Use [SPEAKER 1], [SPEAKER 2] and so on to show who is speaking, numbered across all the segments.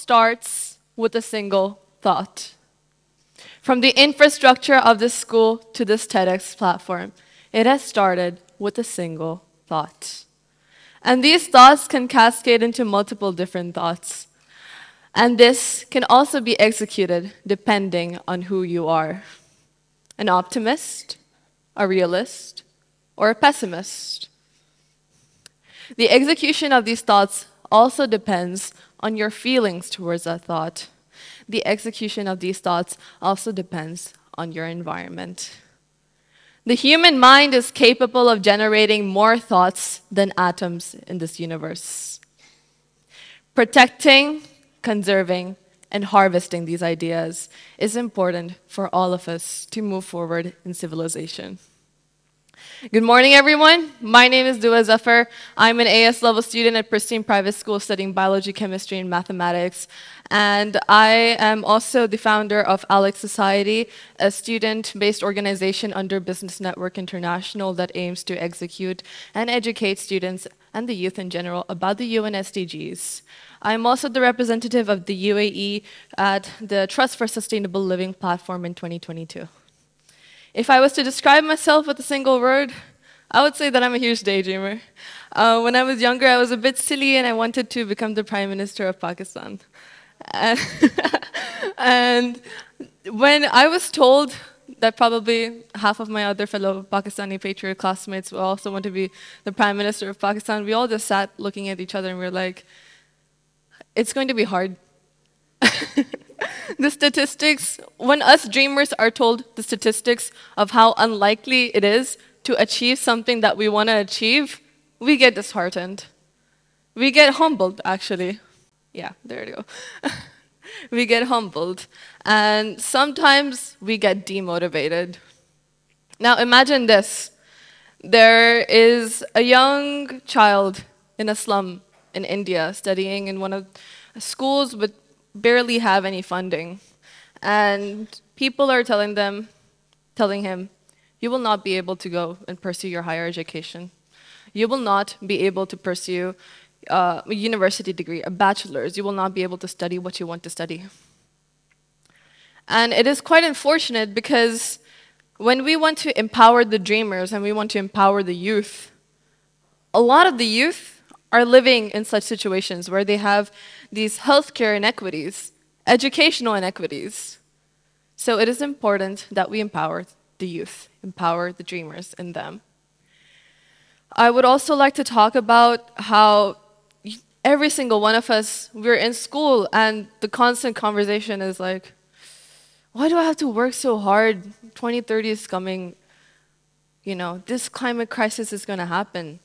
[SPEAKER 1] starts with a single thought. From the infrastructure of this school to this TEDx platform, it has started with a single thought. And these thoughts can cascade into multiple different thoughts. And this can also be executed depending on who you are. An optimist, a realist, or a pessimist. The execution of these thoughts also depends on your feelings towards that thought. The execution of these thoughts also depends on your environment. The human mind is capable of generating more thoughts than atoms in this universe. Protecting, conserving, and harvesting these ideas is important for all of us to move forward in civilization. Good morning, everyone. My name is Zafar. I'm an AS level student at Pristine Private School studying biology, chemistry, and mathematics. And I am also the founder of Alex Society, a student-based organization under Business Network International that aims to execute and educate students and the youth in general about the UN SDGs. I'm also the representative of the UAE at the Trust for Sustainable Living platform in 2022. If I was to describe myself with a single word, I would say that I'm a huge daydreamer. When I was younger, I was a bit silly and I wanted to become the Prime Minister of Pakistan. And when I was told that probably half of my other fellow Pakistani patriot classmates will also want to be the Prime Minister of Pakistan, we all just sat looking at each other and we were like, it's going to be hard. The statistics, when us dreamers are told the statistics of how unlikely it is to achieve something that we want to achieve, we get disheartened. We get humbled, actually. Yeah, there you go. We get humbled. And sometimes we get demotivated. Now imagine this. There is a young child in a slum in India studying in one of the schools with barely have any funding. And people are telling him, you will not be able to go and pursue your higher education. You will not be able to pursue a university degree, a bachelor's. You will not be able to study what you want to study. And it is quite unfortunate because when we want to empower the dreamers and we want to empower the youth, a lot of the youth are living in such situations where they have these healthcare inequities, educational inequities. So it is important that we empower the youth, empower the dreamers in them. I would also like to talk about how every single one of us, we're in school and the constant conversation is like, why do I have to work so hard? 2030 is coming. You know, this climate crisis is going to happen.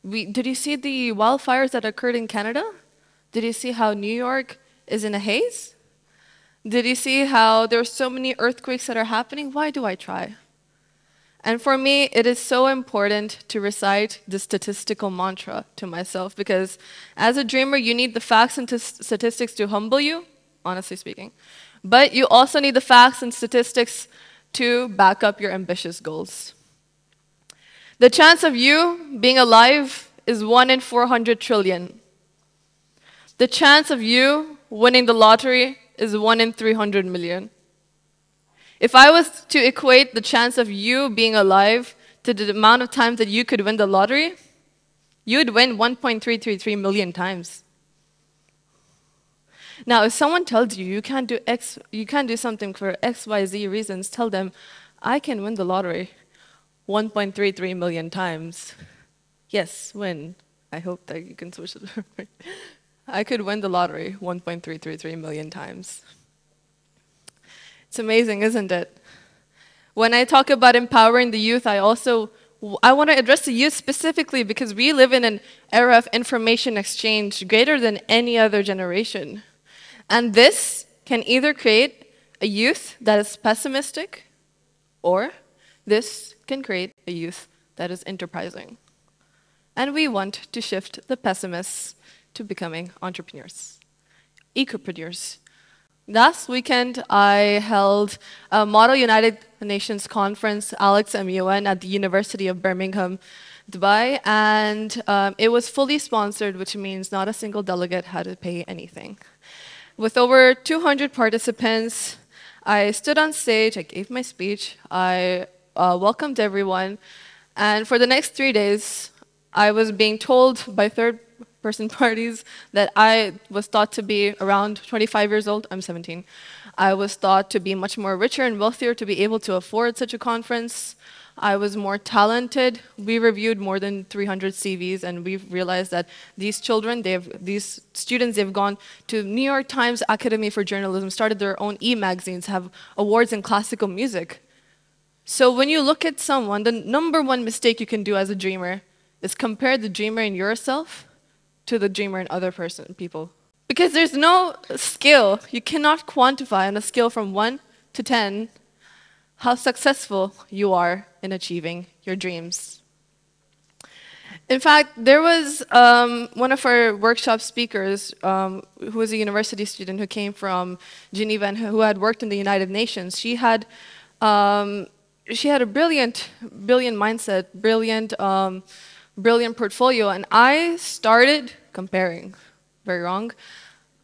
[SPEAKER 1] Did you see the wildfires that occurred in Canada? Did you see how New York is in a haze? Did you see how there are so many earthquakes that are happening? Why do I try? And for me, it is so important to recite the statistical mantra to myself because as a dreamer, you need the facts and statistics to humble you, honestly speaking. But you also need the facts and statistics to back up your ambitious goals. The chance of you being alive is 1 in 400 trillion. The chance of you winning the lottery is 1 in 300 million. If I was to equate the chance of you being alive to the amount of times that you could win the lottery, you'd win 1.333 million times. Now, if someone tells you you can't do something for X, Y, Z reasons, tell them, I can win the lottery 1.33 million times. Yes, win. I hope that you can switch it. I could win the lottery 1.333 million times. It's amazing, isn't it? When I talk about empowering the youth, I want to address the youth specifically because we live in an era of information exchange greater than any other generation. And this can either create a youth that is pessimistic or this can create a youth that is enterprising. And we want to shift the pessimists to becoming entrepreneurs, ecopreneurs. Last weekend, I held a Model United Nations conference, Alex MUN, at the University of Birmingham, Dubai, and it was fully sponsored, which means not a single delegate had to pay anything. With over 200 participants, I stood on stage, I gave my speech, I welcomed everyone, and for the next 3 days, I was being told by third-person parties that I was thought to be around 25 years old. I'm 17. I was thought to be much more richer and wealthier to be able to afford such a conference. I was more talented. We reviewed more than 300 CVs, and we've realized that these children, these students, they've gone to New York Times Academy for Journalism, started their own e-magazines, have awards in classical music. So when you look at someone, the #1 mistake you can do as a dreamer is compare the dreamer in yourself to the dreamer in other people. Because there's no scale. You cannot quantify on a scale from 1 to 10 how successful you are in achieving your dreams. In fact, there was one of our workshop speakers who was a university student who came from Geneva and who had worked in the United Nations. She had a brilliant mindset, brilliant portfolio, and I started comparing. Very wrong.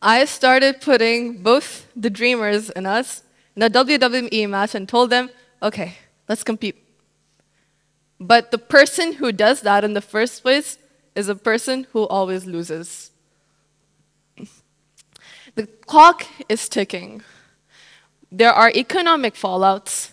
[SPEAKER 1] I started putting both the dreamers and us in a WWE match and told them, okay, let's compete. But the person who does that in the first place is a person who always loses. The clock is ticking. There are economic fallouts,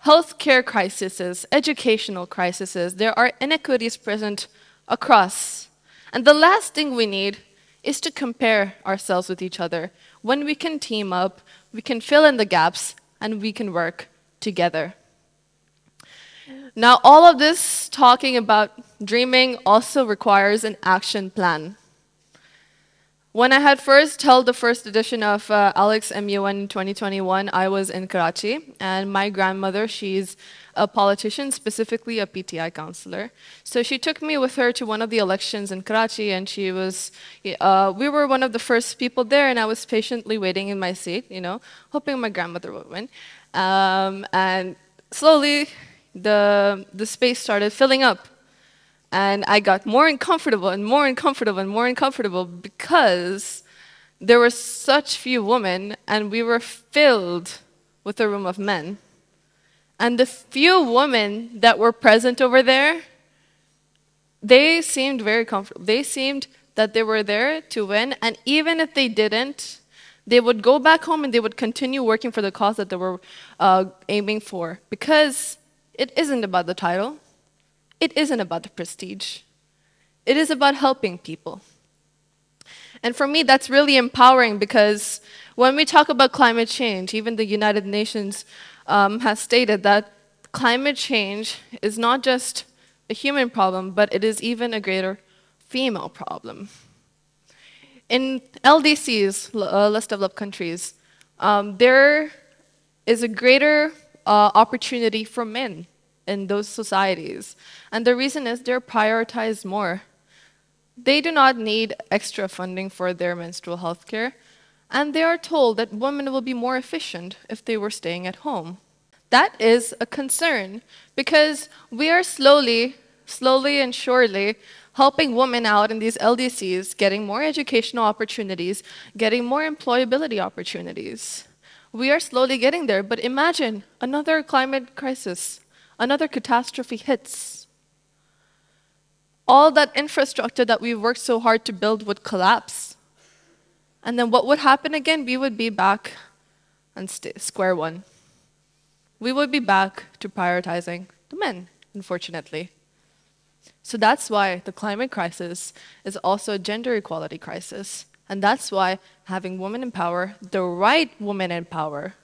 [SPEAKER 1] healthcare crises, educational crises. There are inequities present across. And the last thing we need is to compare ourselves with each other. When we can team up, we can fill in the gaps, and we can work together. Now, all of this talking about dreaming also requires an action plan. When I had first held the first edition of Alex MUN in 2021, I was in Karachi, and my grandmother, she's a politician, specifically a PTI counselor. So she took me with her to one of the elections in Karachi, and we were one of the first people there, and I was patiently waiting in my seat, hoping my grandmother would win. And slowly, the space started filling up. And I got more uncomfortable and more uncomfortable and more uncomfortable because there were such few women, and we were filled with a room of men. And the few women that were present over there, they seemed very comfortable. They seemed that they were there to win, and even if they didn't, they would go back home and they would continue working for the cause that they were aiming for. Because it isn't about the title. It isn't about the prestige. It is about helping people. And for me, that's really empowering because when we talk about climate change, even the United Nations has stated that climate change is not just a human problem, but it is even a greater female problem. In LDCs, less developed countries, there is a greater opportunity for men in those societies. And the reason is they're prioritized more. They do not need extra funding for their menstrual health care, and they are told that women will be more efficient if they were staying at home. That is a concern because we are slowly and surely helping women out in these LDCs, getting more educational opportunities, getting more employability opportunities. We are slowly getting there, but imagine another climate crisis. Another catastrophe hits. All that infrastructure that we've worked so hard to build would collapse. And then what would happen again? We would be back on square one. We would be back to prioritizing the men, unfortunately. So that's why the climate crisis is also a gender equality crisis. And that's why having women in power, the right women in power,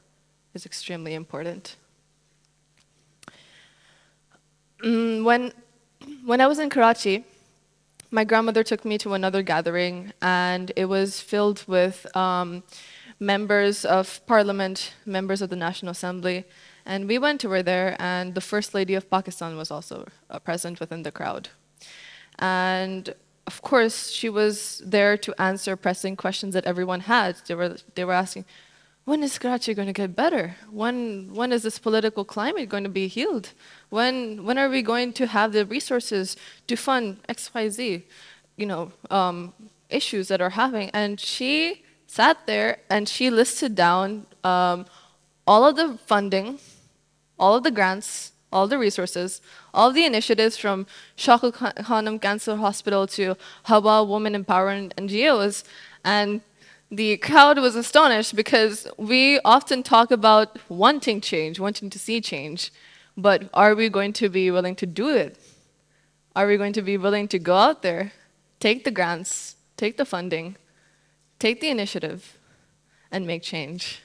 [SPEAKER 1] is extremely important. When I was in Karachi, my grandmother took me to another gathering, and it was filled with members of parliament, members of the National Assembly, and we went over there, and the First Lady of Pakistan was also present within the crowd. And of course, she was there to answer pressing questions that everyone had. They were asking, when is Karachi going to get better? When is this political climate going to be healed? When are we going to have the resources to fund XYZ, issues that are happening? And she sat there and she listed down all of the funding, all of the grants, all the resources, all of the initiatives from Shakul Khanum Cancer Hospital to Hawa Women Empowerment NGOs. And the crowd was astonished because we often talk about wanting change, wanting to see change, but are we going to be willing to do it? Are we going to be willing to go out there, take the grants, take the funding, take the initiative, and make change?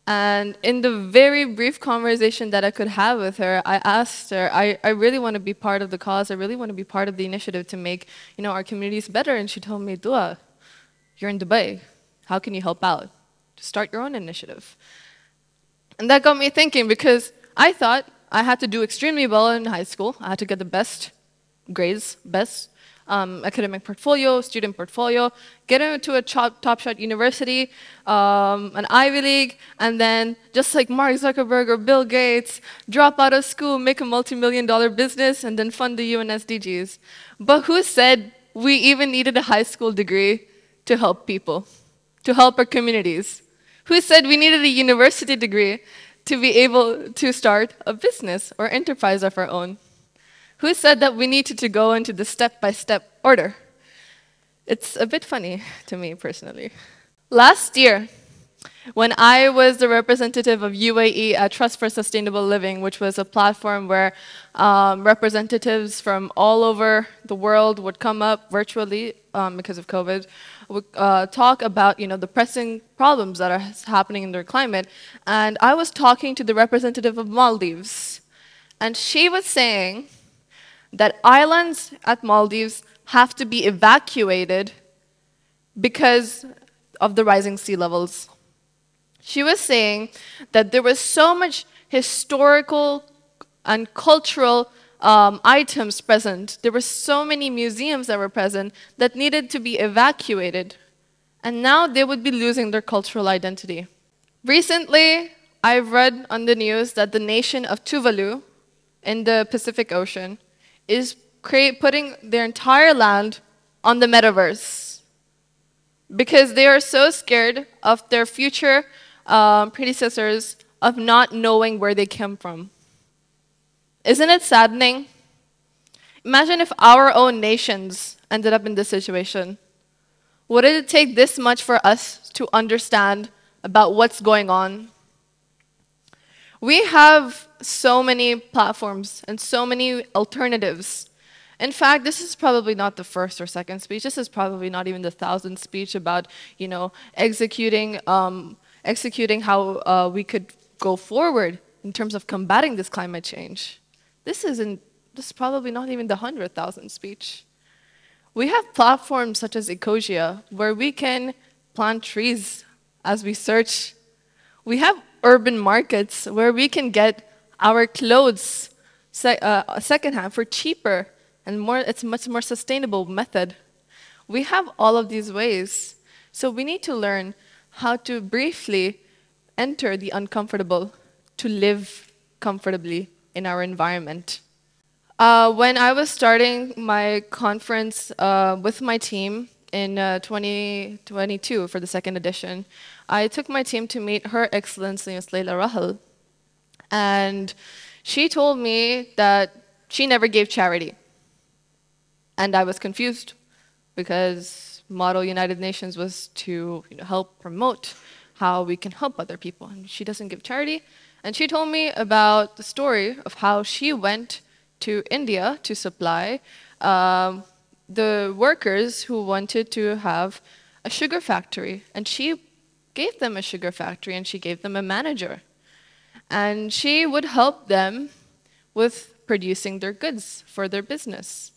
[SPEAKER 1] And in the very brief conversation that I could have with her, I asked her, I really want to be part of the cause, I really want to be part of the initiative to make our communities better. And she told me, Dua, you're in Dubai. How can you help out? Start your own initiative. And that got me thinking, because I thought I had to do extremely well in high school. I had to get the best grades, best academic portfolio, student portfolio, get into a top-shot university, an Ivy League, and then, just like Mark Zuckerberg or Bill Gates, drop out of school, make a multi-million-dollar business, and then fund the UN SDGs. But who said we even needed a high school degree to help people, to help our communities? Who said we needed a university degree to be able to start a business or enterprise of our own? Who said that we needed to go into the step-by-step order? It's a bit funny to me personally. Last year, when I was the representative of UAE at Trust for Sustainable Living, which was a platform where representatives from all over the world would come up virtually because of COVID, would talk about the pressing problems that are happening in their climate. And I was talking to the representative of Maldives, and she was saying that islands at Maldives have to be evacuated because of the rising sea levels. She was saying that there was so much historical and cultural items present. There were so many museums that were present that needed to be evacuated. And now they would be losing their cultural identity. Recently, I've read on the news that the nation of Tuvalu in the Pacific Ocean is putting their entire land on the metaverse because they are so scared of their future predecessors of not knowing where they came from. Isn't it saddening? Imagine if our own nations ended up in this situation. Would it take this much for us to understand about what's going on? We have so many platforms and so many alternatives. In fact, this is probably not the first or second speech. This is probably not even the 1,000th speech about, executing how we could go forward in terms of combating this climate change. This is probably not even the 100,000th speech. We have platforms such as Ecosia, where we can plant trees as we search. We have urban markets where we can get our clothes secondhand for cheaper and it's a much more sustainable method. We have all of these ways. So we need to learn how to briefly enter the uncomfortable to live comfortably in our environment. When I was starting my conference with my team in 2022 for the second edition, I took my team to meet Her Excellency Ms. Leila Rahal. And she told me that she never gave charity. And I was confused because motto United Nations was to help promote how we can help other people. And she doesn't give charity. And she told me about the story of how she went to India to supply the workers who wanted to have a sugar factory. And she gave them a sugar factory and she gave them a manager. And she would help them with producing their goods for their business.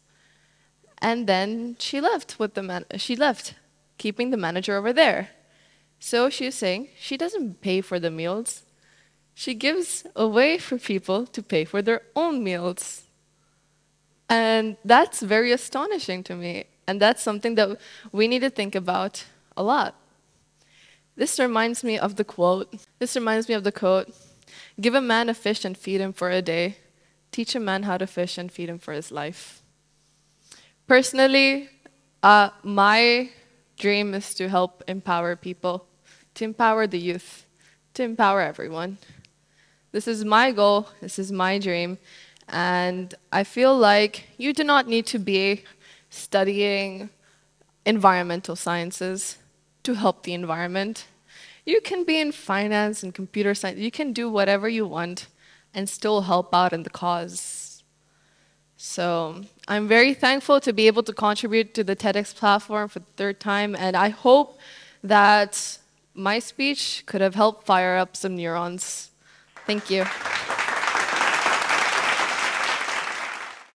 [SPEAKER 1] And then she left with keeping the manager over there. So she was saying she doesn't pay for the meals. She gives a way for people to pay for their own meals. And that's very astonishing to me. And that's something that we need to think about a lot. This reminds me of the quote. Give a man a fish and feed him for a day. Teach a man how to fish and feed him for his life. Personally, my dream is to help empower people, to empower the youth, to empower everyone. This is my goal, this is my dream, and I feel like you do not need to be studying environmental sciences to help the environment. You can be in finance and computer science, you can do whatever you want and still help out in the cause. So I'm very thankful to be able to contribute to the TEDx platform for the third time, and I hope that my speech could have helped fire up some neurons. Thank you.